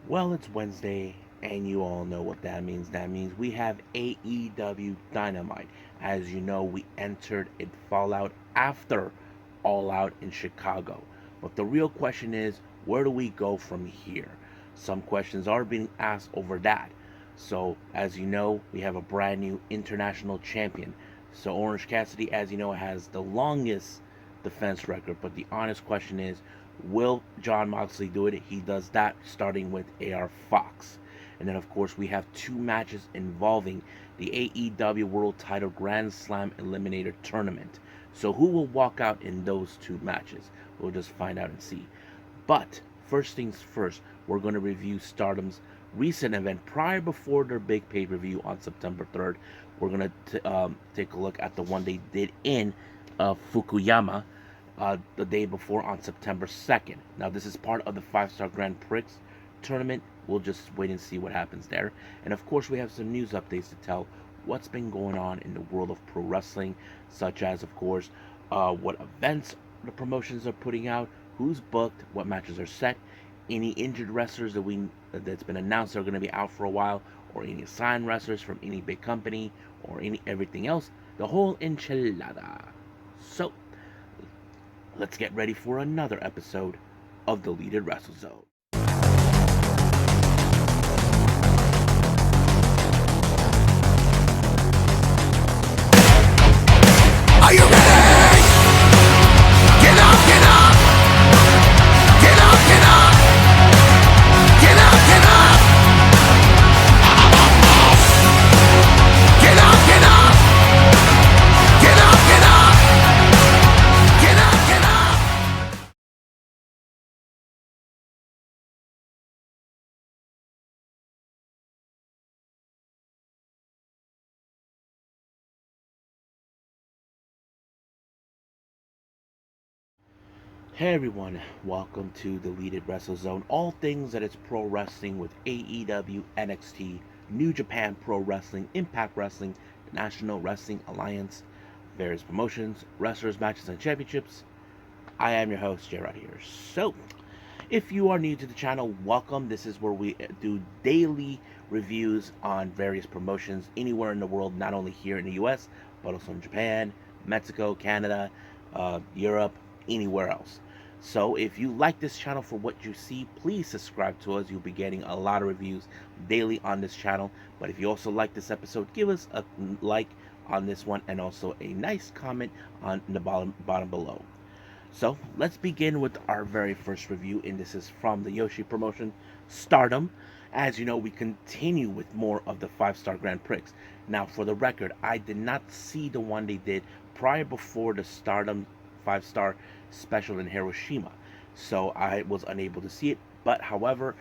Well, it's Wednesday, and you all know what that means. That means we have AEW Dynamite. As you know, we entered in Fallout after All Out in Chicago. But the real question is, where do we go from here? Some questions are being asked over that. So, as you know, we have a brand new international champion. So, Orange Cassidy, as you know, has the longest defense record. But the honest question is, will John Moxley do it? He does that starting with AR Fox. And then, of course, we have two matches involving the AEW World Title Grand Slam Eliminator Tournament. So, who will walk out in those two matches? We'll just find out and see. But, first things first, we're going to review Stardom's recent event prior before their big pay per view on September 3rd. We're going to take a look at the one they did in Fukuyama the day before on September 2nd. Now, this is part of the 5-Star Grand Prix tournament. We'll just wait and see what happens there. And of course, we have some news updates to tell what's been going on in the world of pro wrestling, such as, of course, what events the promotions are putting out, who's booked, what matches are set, any injured wrestlers that's been announced are going to be out for a while, or any signed wrestlers from any big company, or any everything else. The whole enchilada. So, let's get ready for another episode of the Deleted Wrestle Zone. Are you ready? Get up, get up! Get up, get up! Get up, get up! Get up, get up! Get up, get up! Get up, get up! Hey everyone, welcome to the Deleted Wrestle Zone. All things that is pro wrestling with AEW, NXT, New Japan Pro Wrestling, Impact Wrestling, the National Wrestling Alliance, various promotions, wrestlers, matches, and championships. I am your host, Gerard here. So, if you are new to the channel, welcome. This is where we do daily reviews on various promotions anywhere in the world, not only here in the US, but also in Japan, Mexico, Canada, Europe, anywhere else. So if you like this channel for what you see, please subscribe to us. You'll be getting a lot of reviews daily on this channel. But if you also like this episode, give us a like on this one and also a nice comment on the bottom below. So let's begin with our very first review, and this is from the Yoshi promotion, Stardom. As you know, we continue with more of the 5-Star Grand Prix. Now, for the record, I did not see the one they did prior before the Stardom 5-Star special in Hiroshima, so I was unable to see it. But however,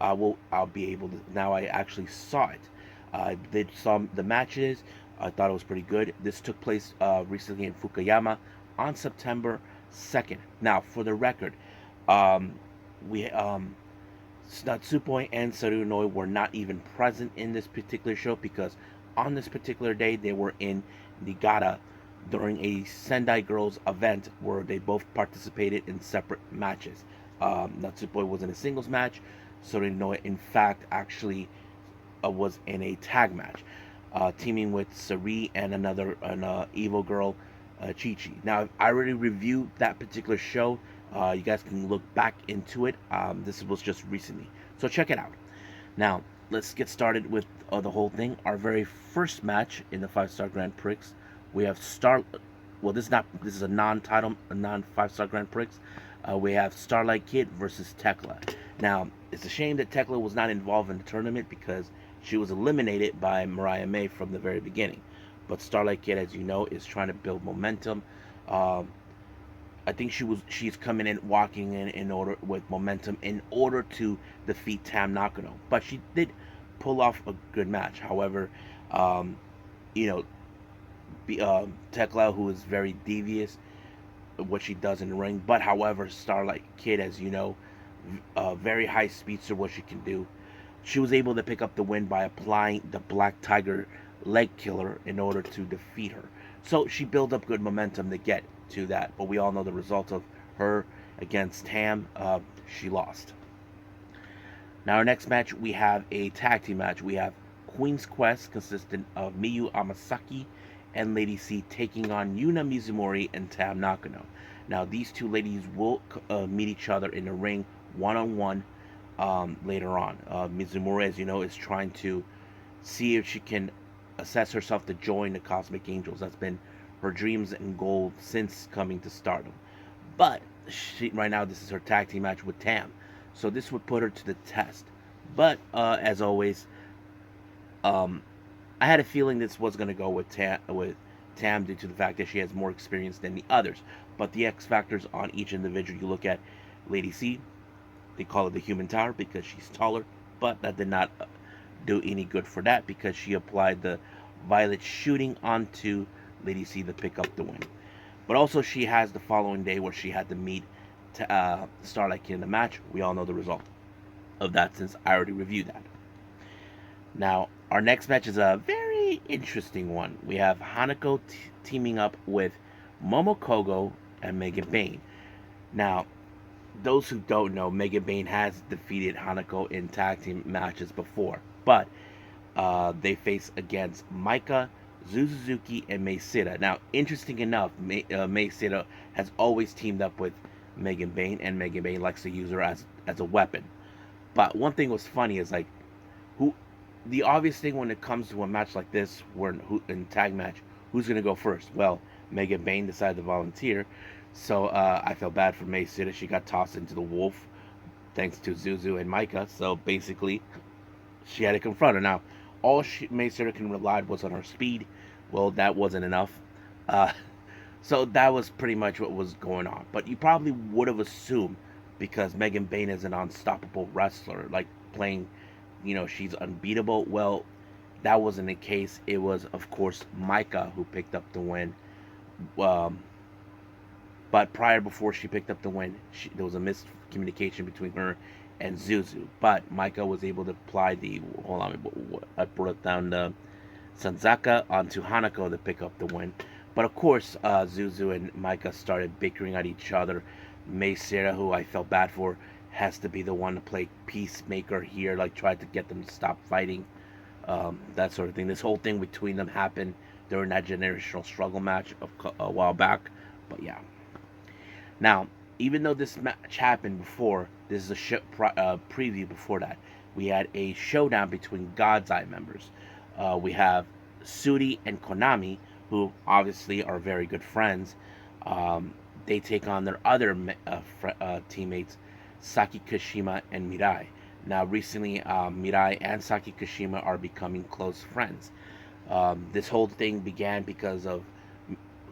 I'll be able to now. I actually saw it. I did some the matches. I thought it was pretty good. This took place recently in Fukuyama on September 2nd. Now, for the record, um, we Natsupoi and Sarunoi were not even present in this particular show because on this particular day they were in Niigata during a Sendai Girls event where they both participated in separate matches. Natsupoi was in a singles match. Sarunoi, in fact, actually was in a tag match, teaming with Sari and an evil girl, Chi Chi. Now, I already reviewed that particular show. You guys can look back into it. This was just recently, so check it out. Now, let's get started with the whole thing. Our very first match in the 5-Star Grand Prix, we have Well, this is not. This is a non-title, a non-5-Star Grand Prix. We have Starlight Kid versus Tekla. Now, it's a shame that Tekla was not involved in the tournament because she was eliminated by Mariah May from the very beginning. But Starlight Kid, as you know, is trying to build momentum. Um, I think she's coming in, walking in order with momentum in order to defeat Tam Nakano. But she did pull off a good match. However, um, you know, Tekla, who is very devious, what she does in the ring. But however, Starlight Kid, as you know, very high speedster, what she can do. She was able to pick up the win by applying the Black Tiger leg killer in order to defeat her. So she built up good momentum to get to that. But we all know the result of her against Tam. She lost. Now, our next match, we have a tag team match. We have Queen's Quest, consistent of Miyu Amasaki and Lady C, taking on Yuna Mizumori and Tam Nakano. Now, these two ladies will meet each other in the ring one-on-one later on. Mizumori, as you know, is trying to see if she can assess herself to join the Cosmic Angels. That's been her dreams and goal since coming to Stardom. But right now, this is her tag team match with Tam, so this would put her to the test. But as always, um, I had a feeling this was going to go with Tam due to the fact that she has more experience than the others. But the X factors on each individual, you look at Lady C, they call it the Human Tower because she's taller, but that did not do any good for that because she applied the Violet shooting onto Lady C to pick up the win. But also, she has the following day where she had to meet Starlight Kid in the match. We all know the result of that since I already reviewed that. Now, our next match is a very interesting one. We have Hanako teaming up with Momokogo and Megan Bayne. Now, those who don't know, Megan Bayne has defeated Hanako in tag team matches before, but they face against Maika, Suzuki, and Mei Sita. Now, interesting enough, Mei Sita has always teamed up with Megan Bayne, and Megan Bayne likes to use her as a weapon. But one thing was funny is like, who the obvious thing when it comes to a match like this, where in tag match, who's gonna go first? Well, Megan Bayne decided to volunteer, so I felt bad for Mei Sita. She got tossed into the wolf thanks to Zuzu and Maika. So basically, she had to confront her. Now, all Mei Sita can rely was on her speed. Well, that wasn't enough. Uh, so that was pretty much what was going on. But you probably would have assumed because Megan Bayne is an unstoppable wrestler, like playing, she's unbeatable. Well, that wasn't the case. It was, of course, Maika who picked up the win. But before she picked up the win, there was a miscommunication between her and Zuzu. But Maika was able to apply hold on, I brought down the Sanzaka onto Hanako to pick up the win. But of course, Zuzu and Maika started bickering at each other. Mei Sita, who I felt bad for, has to be the one to play peacemaker here, like tried to get them to stop fighting, that sort of thing. This whole thing between them happened during that generational struggle match a while back. But yeah. Now, even though this match happened before, this is a preview before that. We had a showdown between God's Eye members. We have Sudi and Konami, who obviously are very good friends. They take on their other teammates, Saki Kashima and Mirai. Now, recently, Mirai and Saki Kashima are becoming close friends. This whole thing began because of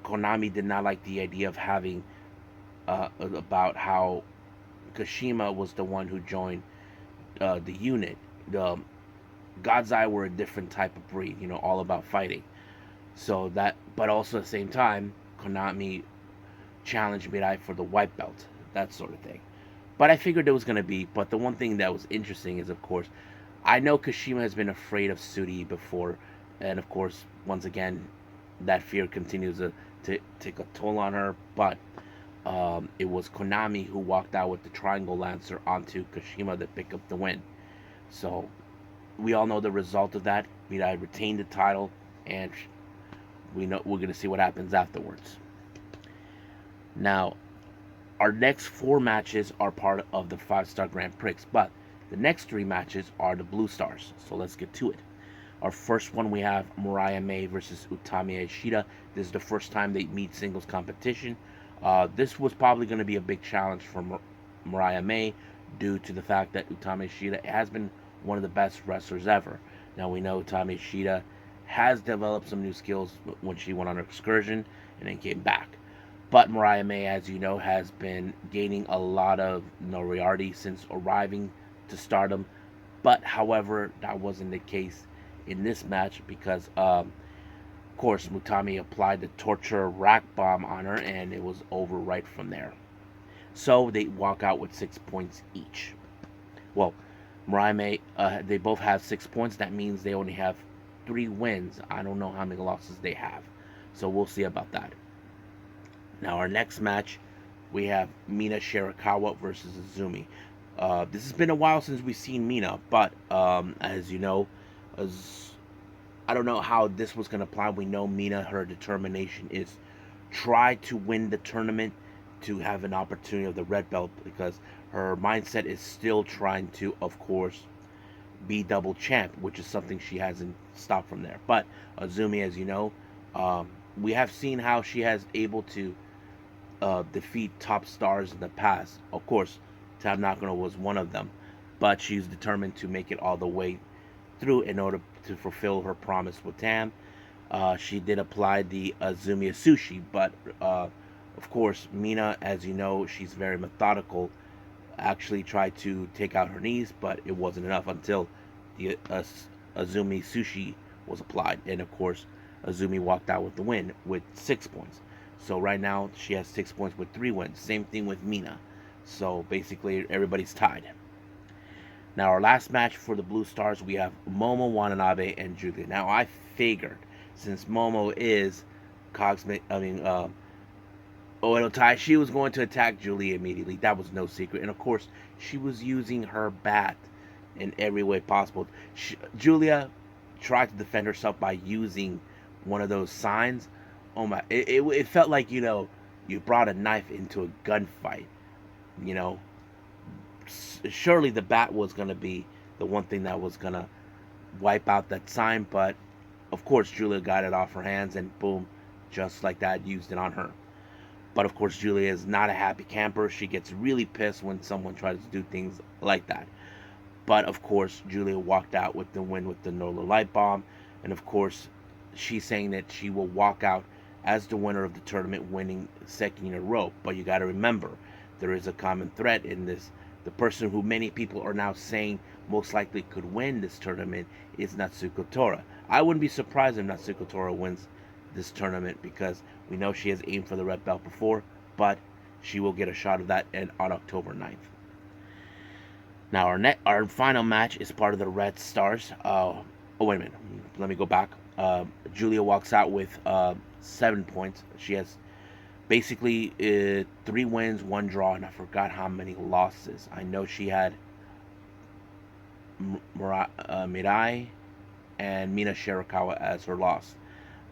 Konami did not like the idea of having about how Kashima was the one who joined the unit. The God's Eye were a different type of breed, all about fighting. So but also at the same time, Konami challenged Mirai for the white belt, that sort of thing. But I figured it was going to be. But the one thing that was interesting is, of course, I know Kashima has been afraid of Sudi before, and of course, once again, that fear continues to take a toll on her. But it was Konami who walked out with the Triangle Lancer onto Kashima to pick up the win. So we all know the result of that. Mirai retained the title, and we're going to see what happens afterwards. Now, our next 4 matches are part of the 5-star Grand Prix, but the next 3 matches are the Blue Stars. So let's get to it. Our first one, we have Mariah May versus Utami Ishida. This is the first time they meet singles competition. This was probably going to be a big challenge for Mariah May due to the fact that Utami Ishida has been one of the best wrestlers ever. Now, we know Utami Ishida has developed some new skills when she went on her excursion and then came back. But Mariah May, as you know, has been gaining a lot of notoriety since arriving to Stardom. But, however, that wasn't the case in this match because, of course, Utami applied the torture rack bomb on her and it was over right from there. So they walk out with 6 points each. Well, Mariah May, they both have 6 points. That means they only have 3 wins. I don't know how many losses they have. So we'll see about that. Now, our next match, we have Mina Shirakawa versus Azumi. This has been a while since we've seen Mina, but as you know, as I don't know how this was going to apply. We know Mina, her determination is try to win the tournament to have an opportunity of the red belt, because her mindset is still trying to, of course, be double champ, which is something she hasn't stopped from there. But Azumi, as you know, we have seen how she has able to defeat top stars in the past. Of course, Tab Nakano was one of them, but she's determined to make it all the way through in order to fulfill her promise with Tam. She did apply the Azumi Sushi, but of course, Mina, as you know, she's very methodical. Actually tried to take out her knees, but it wasn't enough until the Azumi Sushi was applied. And of course, Azumi walked out with the win with 6 points. So right now, she has 6 points with 3 wins. Same thing with Mina. So basically, everybody's tied. Now, our last match for the Blue Stars, we have Momo Watanabe and Julia. Now, I figured, since Momo is Oedo Tai, she was going to attack Julia immediately. That was no secret. And of course, she was using her bat in every way possible. Julia tried to defend herself by using one of those signs. Oh my, it felt like, you brought a knife into a gunfight. You know, surely the bat was going to be the one thing that was going to wipe out that sign. But of course, Julia got it off her hands and boom, just like that, used it on her. But of course, Julia is not a happy camper. She gets really pissed when someone tries to do things like that. But of course, Julia walked out with the win with the Nola Light Bomb. And of course, she's saying that she will walk out as the winner of the tournament, winning second in a row. But you got to remember, there is a common thread in this. The person who many people are now saying most likely could win this tournament is Natsuko Tora. I wouldn't be surprised if Natsuko Tora wins this tournament, because we know she has aimed for the red belt before, but she will get a shot of that on October 9th. Now, our final match is part of the Red Stars. Wait a minute. Let me go back. Julia walks out with 7 points. She has basically 3 wins, 1 draw, and I forgot how many losses. I know she had Mirai and Mina Shirakawa as her loss.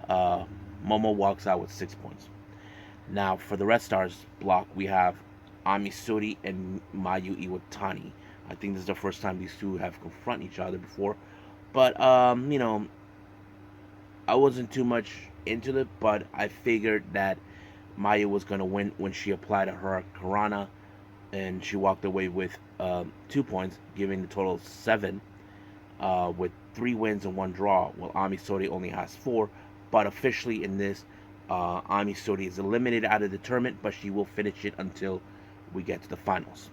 Momo walks out with 6 points. Now, for the Red Stars block, we have Ami Sourei and Mayu Iwatani. I think this is the first time these two have confronted each other before. But, I wasn't too much into it, but I figured that Mayu was going to win when she applied her Karana, and she walked away with 2 points, giving the total 7, with 3 wins and 1 draw. Well, Ami Sourei only has 4, but officially in this, Ami Sourei is eliminated out of the tournament, but she will finish it until we get to the finals.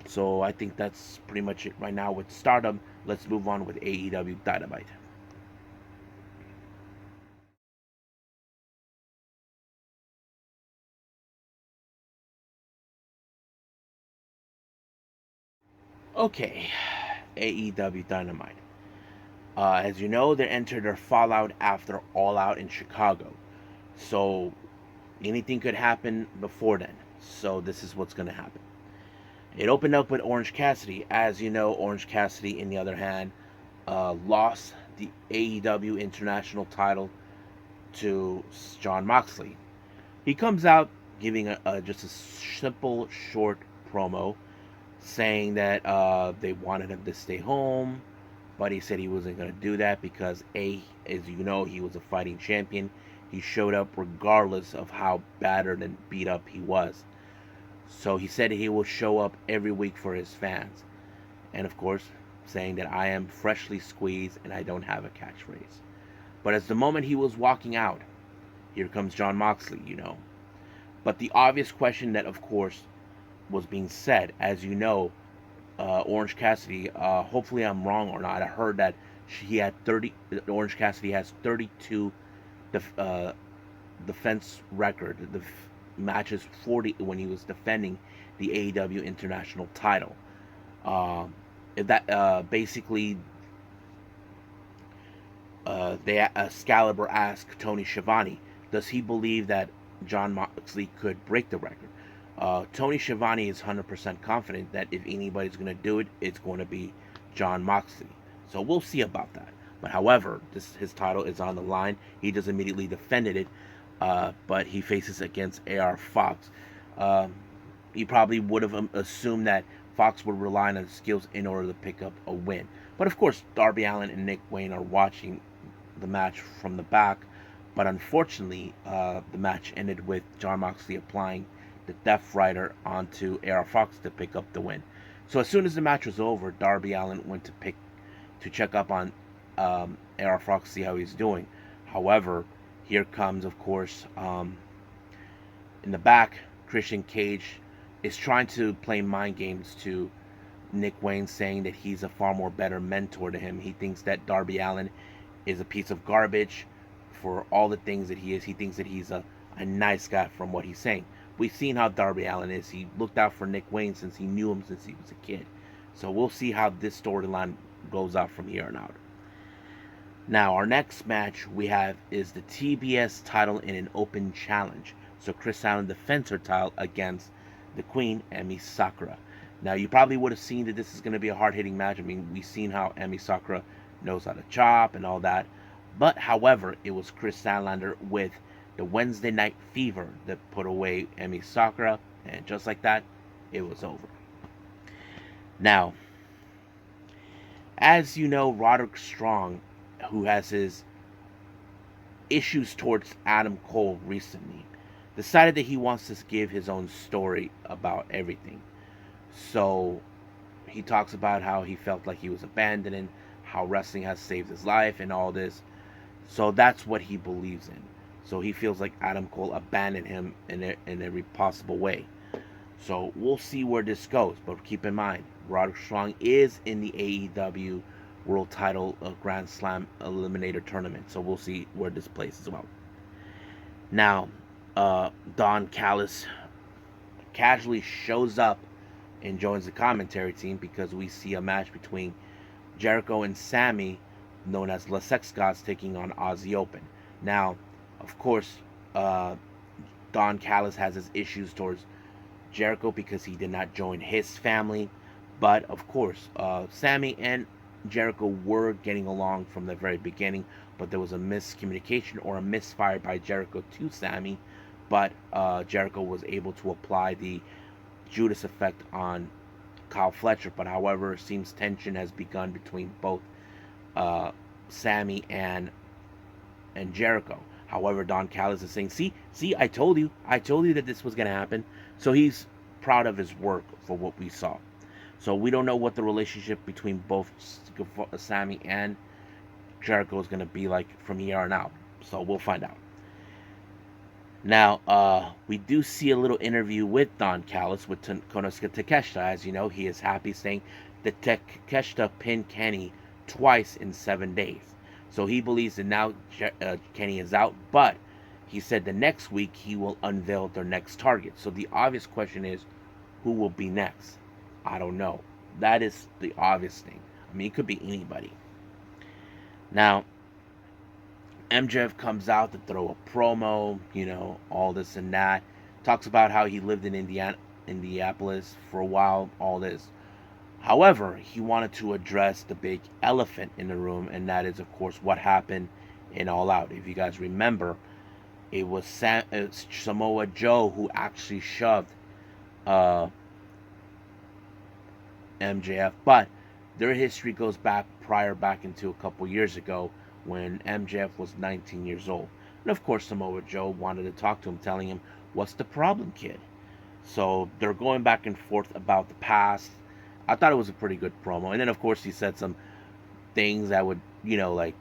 So I think that's pretty much it right now with Stardom. Let's move on with AEW Dynamite. Okay, AEW Dynamite. As you know, they entered their fallout after All Out in Chicago. So anything could happen before then. So this is what's going to happen. It opened up with Orange Cassidy. As you know, Orange Cassidy, on the other hand, lost the AEW International title to Jon Moxley. He comes out giving just a simple, short promo saying that they wanted him to stay home, but he said he wasn't going to do that because, as you know, he was a fighting champion. He showed up regardless of how battered and beat up he was. So he said he will show up every week for his fans. And of course, saying that I am freshly squeezed and I don't have a catchphrase. But as the moment he was walking out, here comes Jon Moxley, But the obvious question that, of course, was being said, as you know, Orange Cassidy, hopefully I'm wrong or not, I heard that Orange Cassidy has 32 defense record, the matches 40 when he was defending the AEW International title. Basically, Excalibur asked Tony Schiavone, does he believe that Jon Moxley could break the record? Tony Schiavone is 100% confident that if anybody's going to do it, it's going to be Jon Moxley. So we'll see about that. But however, his title is on the line. He just immediately defended it, but he faces against AR Fox. He probably would have assumed that Fox would rely on his skills in order to pick up a win. But of course, Darby Allin and Nick Wayne are watching the match from the back. But unfortunately, the match ended with Jon Moxley applying the Death Rider onto AR Fox to pick up the win. So as soon as the match was over, Darby Allin went to check up on AR Fox, see how he's doing. However, here comes, of course, in the back, Christian Cage is trying to play mind games to Nick Wayne, saying that he's a far more better mentor to him. He thinks that Darby Allin is a piece of garbage for all the things that he is. He thinks that he's a nice guy from what he's saying. We've seen how Darby Allin is. He looked out for Nick Wayne since he knew him since he was a kid. So we'll see how this storyline goes out from here on out. Now, our next match we have is the TBS title in an open challenge. So Chris Allen defends her title against the Queen, Emi Sakura. Now, you probably would have seen that this is going to be a hard-hitting match. I mean, we've seen how Emi Sakura knows how to chop and all that. But, however, it was Chris Statlander with the Wednesday Night Fever that put away Emi Sakura. And just like that, it was over. Now, as you know, Roderick Strong, who has his issues towards Adam Cole recently, decided that he wants to give his own story about everything. So he talks about how he felt like he was abandoned and how wrestling has saved his life and all this. So that's what he believes in. So he feels like Adam Cole abandoned him in every possible way. So we'll see where this goes. But keep in mind, Roderick Strong is in the AEW World Title Grand Slam Eliminator Tournament. So we'll see where this plays as well. Now, Don Callis casually shows up and joins the commentary team because we see a match between Jericho and Sammy, known as La Sex Gods, taking on Aussie Open. Now, of course, Don Callis has his issues towards Jericho because he did not join his family. But, of course, Sammy and Jericho were getting along from the very beginning, but there was a miscommunication or a misfire by Jericho to Sammy. But Jericho was able to apply the Judas effect on Kyle Fletcher. But however, it seems tension has begun between both Sammy and Jericho. However, Don Callis is saying, see, I told you that this was going to happen. So he's proud of his work for what we saw. So we don't know what the relationship between both Sammy and Jericho is going to be like from here on out. So we'll find out. Now, we do see a little interview with Don Callis with Konosuke Takeshita. As you know, he is happy, saying that Takeshita pinned Kenny twice in 7 days. So he believes that now Kenny is out, but he said the next week he will unveil their next target. So the obvious question is, who will be next? I don't know. That is the obvious thing. I mean, it could be anybody. Now, MJF comes out to throw a promo, all this and that. Talks about how he lived in Indianapolis for a while, all this. However, he wanted to address the big elephant in the room, and that is, of course, what happened in All Out. If you guys remember, it was Samoa Joe who actually shoved MJF, but their history goes back into a couple years ago when MJF was 19 years old. And of course, Samoa Joe wanted to talk to him, telling him, what's the problem, kid? So they're going back and forth about the past. I thought it was a pretty good promo. And then, of course, he said some things that would, like,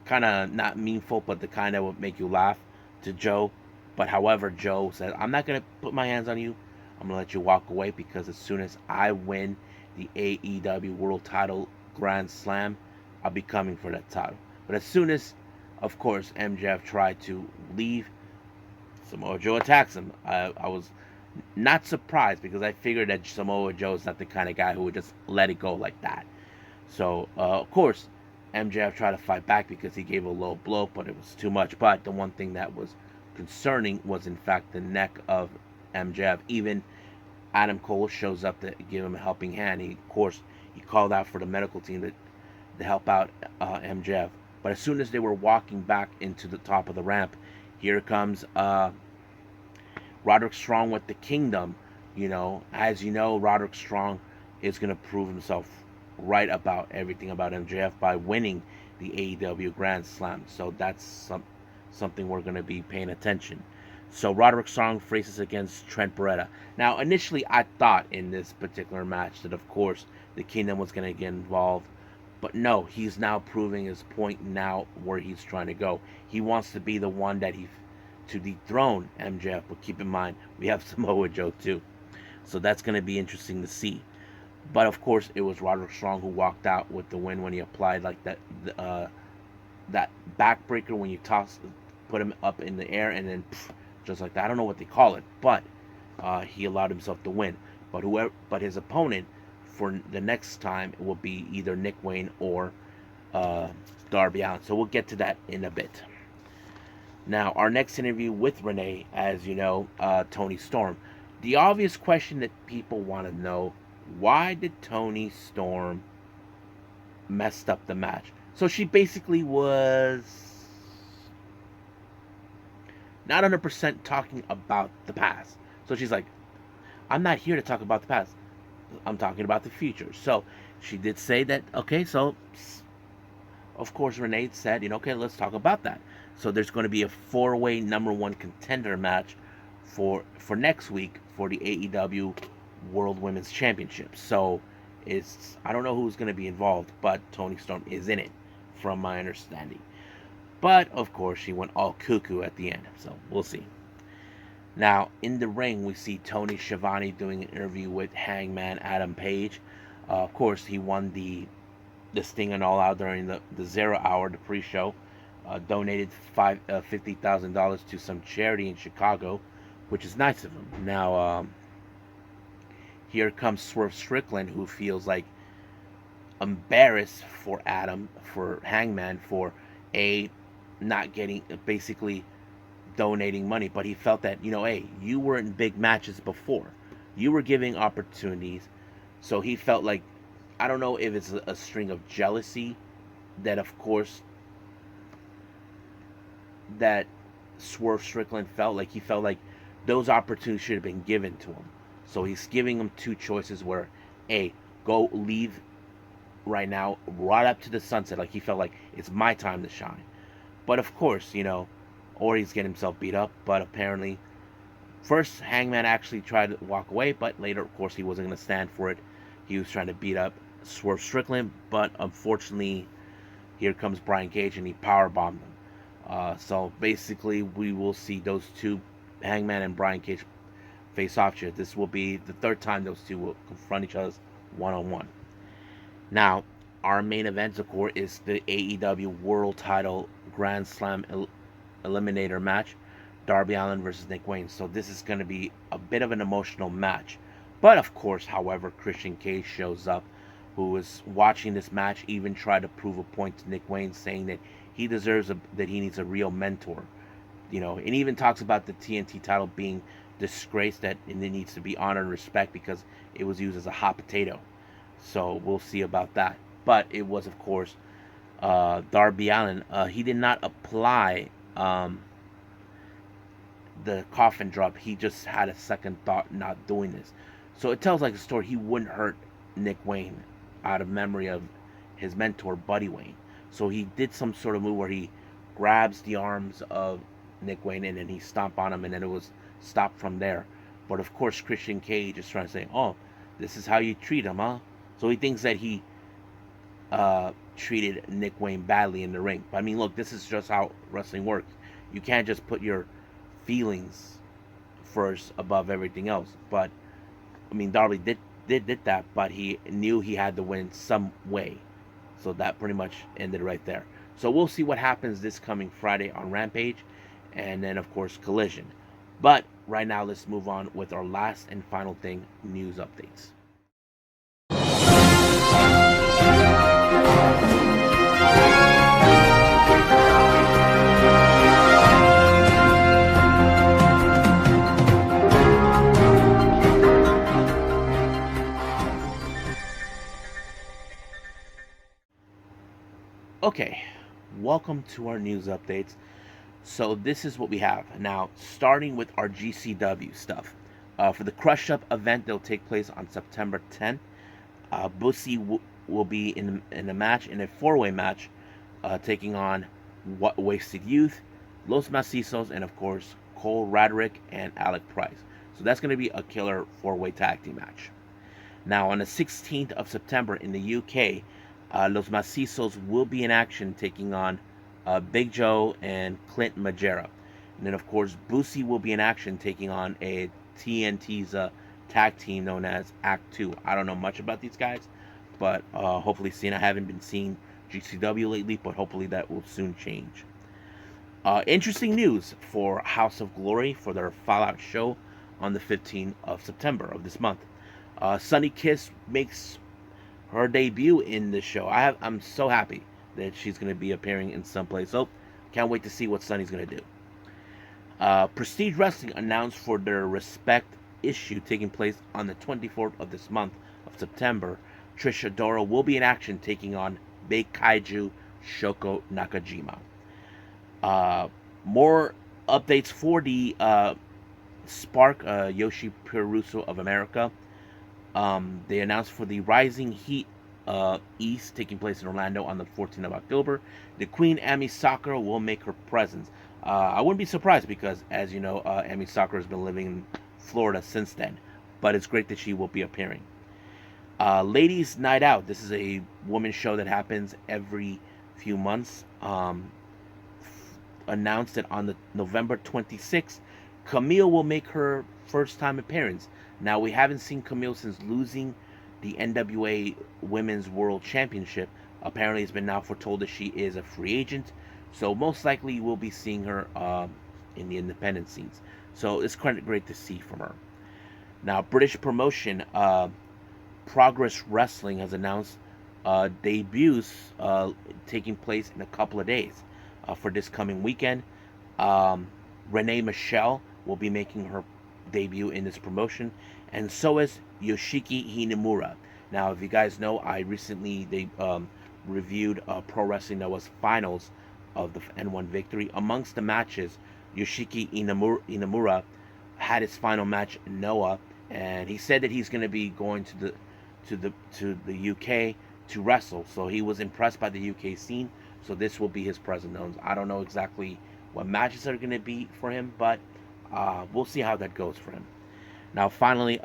kind of not meaningful, but the kind that would make you laugh to Joe. But however, Joe said, I'm not going to put my hands on you. I'm going to let you walk away, because as soon as I win the AEW World Title Grand Slam, I'll be coming for that title. But as soon as, of course, MJF tried to leave, Samoa Joe attacks him. I was not surprised, because I figured that Samoa Joe is not the kind of guy who would just let it go like that. So, of course, MJF tried to fight back because he gave a low blow, but it was too much. But the one thing that was concerning was, in fact, the neck of MJF. Even Adam Cole shows up to give him a helping hand. Of course, he called out for the medical team to help out MJF. But as soon as they were walking back into the top of the ramp, here comes Roderick Strong with the Kingdom. As you know, Roderick Strong is going to prove himself right about everything about MJF by winning the AEW Grand Slam. So that's something we're going to be paying attention. So Roderick Strong faces against Trent Beretta. Now, initially, I thought in this particular match that, of course, the Kingdom was going to get involved. But no, he's now proving his point now where he's trying to go. He wants to be the one to dethrone MJF. But keep in mind, we have Samoa Joe too. So that's going to be interesting to see. But of course, it was Roderick Strong who walked out with the win when he applied like that backbreaker when you put him up in the air and then just like that. I don't know what they call it, but he allowed himself to win. But his opponent for the next time will be either Nick Wayne or Darby Allin. So we'll get to that in a bit. Now, our next interview with Renee, as you know, Toni Storm. The obvious question that people want to know: why did Toni Storm messed up the match? So she basically was not 100% talking about the past. So she's like, I'm not here to talk about the past. I'm talking about the future. So she did say that, okay, so of course Renee said, okay, let's talk about that. So there's going to be a 4-way number 1 contender match for next week for the AEW World Women's Championship. So I don't know who's going to be involved, but Toni Storm is in it, from my understanding. But of course, she went all cuckoo at the end, so we'll see. Now, in the ring, we see Tony Schiavone doing an interview with Hangman Adam Page. Of course, he won the Sting and All Out during the 0 hour, the pre-show. Donated $50,000 to some charity in Chicago, which is nice of him. Now, here comes Swerve Strickland, who feels like embarrassed for Hangman, for not getting, basically donating money. But he felt that, hey, you were in big matches before. You were giving opportunities. So he felt like, I don't know if it's a string of jealousy that, of course, that Swerve Strickland felt like. He felt like those opportunities should have been given to him. So he's giving him 2 choices where, A, go leave right now, right up to the sunset. Like he felt like it's my time to shine. But of course, or he's getting himself beat up. But apparently, first Hangman actually tried to walk away, but later, of course, he wasn't going to stand for it. He was trying to beat up Swerve Strickland, but unfortunately, here comes Brian Cage and he powerbombed him. So basically, we will see those two, Hangman and Brian Cage, face off here. This will be the 3rd time those two will confront each other one-on-one. Now, our main event, of course, is the AEW World Title Grand Slam Eliminator match. Darby Allin versus Nick Wayne. So this is going to be a bit of an emotional match. But of course, however, Christian Cage shows up, who was watching this match, even tried to prove a point to Nick Wayne, saying that he deserves that he needs a real mentor. And even talks about the TNT title being disgraced, that and it needs to be honored and respect because it was used as a hot potato. So we'll see about that. But it was, of course, Darby Allin. He did not apply the coffin drop. He just had a second thought not doing this. So it tells like a story. He wouldn't hurt Nick Wayne out of memory of his mentor, Buddy Wayne. So he did some sort of move where he grabs the arms of Nick Wayne and then he stomped on him, and then it was stopped from there. But of course, Christian Cage is trying to say, oh, this is how you treat him, huh? So he thinks that he treated Nick Wayne badly in the ring. But I mean, look, this is just how wrestling works. You can't just put your feelings first above everything else. But I mean, Darby did that, but he knew he had to win some way. So that pretty much ended right there. So we'll see what happens this coming Friday on Rampage, and then of course Collision. But right now, let's move on with our last and final thing: news updates. Okay, welcome to our news updates. So this is what we have now. Starting with our GCW stuff. For the Crush Up event, that'll take place on September 10th. Bussy will be in a match, in a four-way match, taking on Wasted Youth, Los Macizos, and of course Cole Radrick and Alec Price. So that's going to be a killer four-way tag team match. Now on the 16th of September in the UK, Los Macizos will be in action taking on Big Joe and Clint Majera. And then of course Bussy will be in action taking on a TNT's tag team known as Act 2. I don't know much about these guys, but hopefully soon. I haven't been seeing GCW lately, but hopefully that will soon change. Interesting news for House of Glory for their Fallout show on the 15th of September of this month. Sunny Kiss makes her debut in the show. I'm so happy that she's going to be appearing in some place. So can't wait to see what Sunny's going to do. Prestige Wrestling announced for their Respect issue taking place on the 24th of this month of September. Trish Adora will be in action taking on Big Kaiju Shoko Nakajima. More updates for the Spark Yoshi Peruso of America. They announced for the Rising Heat East taking place in Orlando on the 14th of October. The Queen Ami Sakura will make her presence. I wouldn't be surprised because, as you know, Ami Sakura has been living in Florida since then. But it's great that she will be appearing. Ladies Night Out. This is a women's show that happens every few months. Announced that on the November 26th, Camille will make her first time appearance. Now, we haven't seen Camille since losing the NWA Women's World Championship. Apparently, it's been now foretold that she is a free agent. So, most likely, we'll be seeing her in the independent scenes. So, it's quite great to see from her. Now, British promotion, Progress Wrestling has announced debuts taking place in a couple of days for this coming weekend. Renee Michelle will be making her debut in this promotion, and so is Yoshiki Hinamura. Now, if you guys know, I recently reviewed Pro Wrestling Noah's finals of the N1 Victory. Amongst the matches, Yoshiki Inamura had his final match in Noah, and he said that he's going to be going to the UK to wrestle. So he was impressed by the UK scene. So this will be his present. I don't know exactly what matches are going to be for him, but we'll see how that goes for him. Now, finally,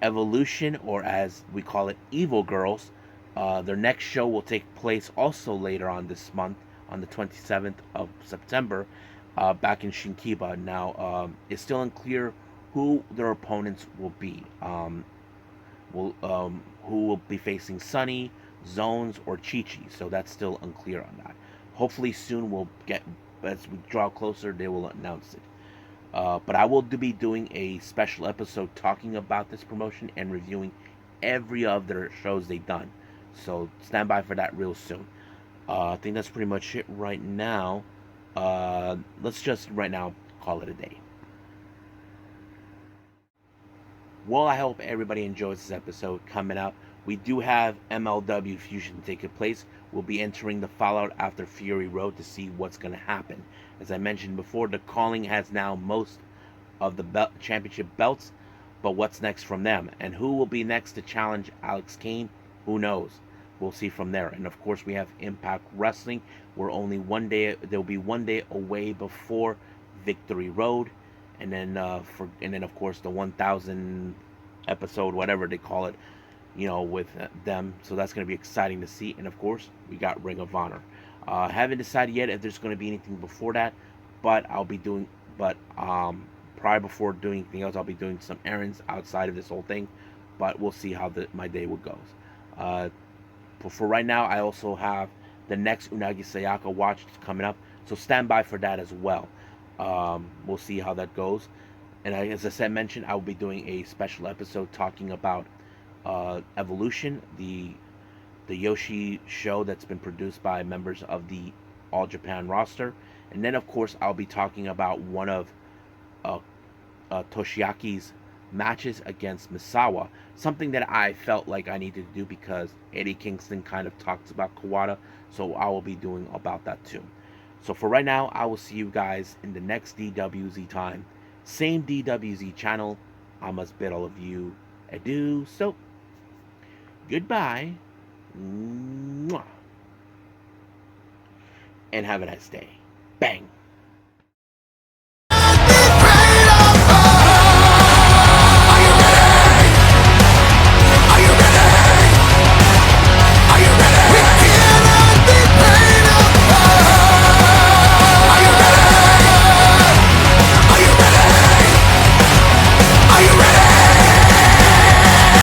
Evolution, or as we call it, Evil Girls. Their next show will take place also later on this month, on the 27th of September, back in Shinkiba. Now, it's still unclear who their opponents will be. Who will be facing Sunny, Zones, or Chi-Chi. So that's still unclear on that. Hopefully soon we'll get, as we draw closer, they will announce it. But I will be doing a special episode talking about this promotion and reviewing every of their shows they've done. So stand by for that real soon. I think that's pretty much it right now. Let's just right now call it a day. Well, I hope everybody enjoys this episode coming up. We do have MLW Fusion taking place. We'll be entering the Fallout after Fury Road to see what's going to happen. As I mentioned before, the Calling has now most of the championship belts, but what's next from them? And who will be next to challenge Alex Kane? Who knows? We'll see from there. And of course, we have Impact Wrestling. We're only one day. There'll be 1 day away before Victory Road, and then of course the 1,000 episode, whatever they call it, with them. So that's going to be exciting to see. And of course, we got Ring of Honor. Haven't decided yet if there's going to be anything before that, but prior before doing anything else, I'll be doing some errands outside of this whole thing. But we'll see how my day goes. But for right now, I also have the next Unagi Sayaka watch coming up, so stand by for that as well. We'll see how that goes. And as I said, mentioned, I will be doing a special episode talking about Evolution, the Yoshi show that's been produced by members of the All Japan roster. And then, of course, I'll be talking about one of Toshiaki's matches against Misawa, something that I felt like I needed to do because Eddie Kingston kind of talks about Kawada, so I will be doing about that too. So for right now, I will see you guys in the next DWZ time. Same DWZ channel. I must bid all of you adieu. So, goodbye. Mwah. And have a nice day. Bang.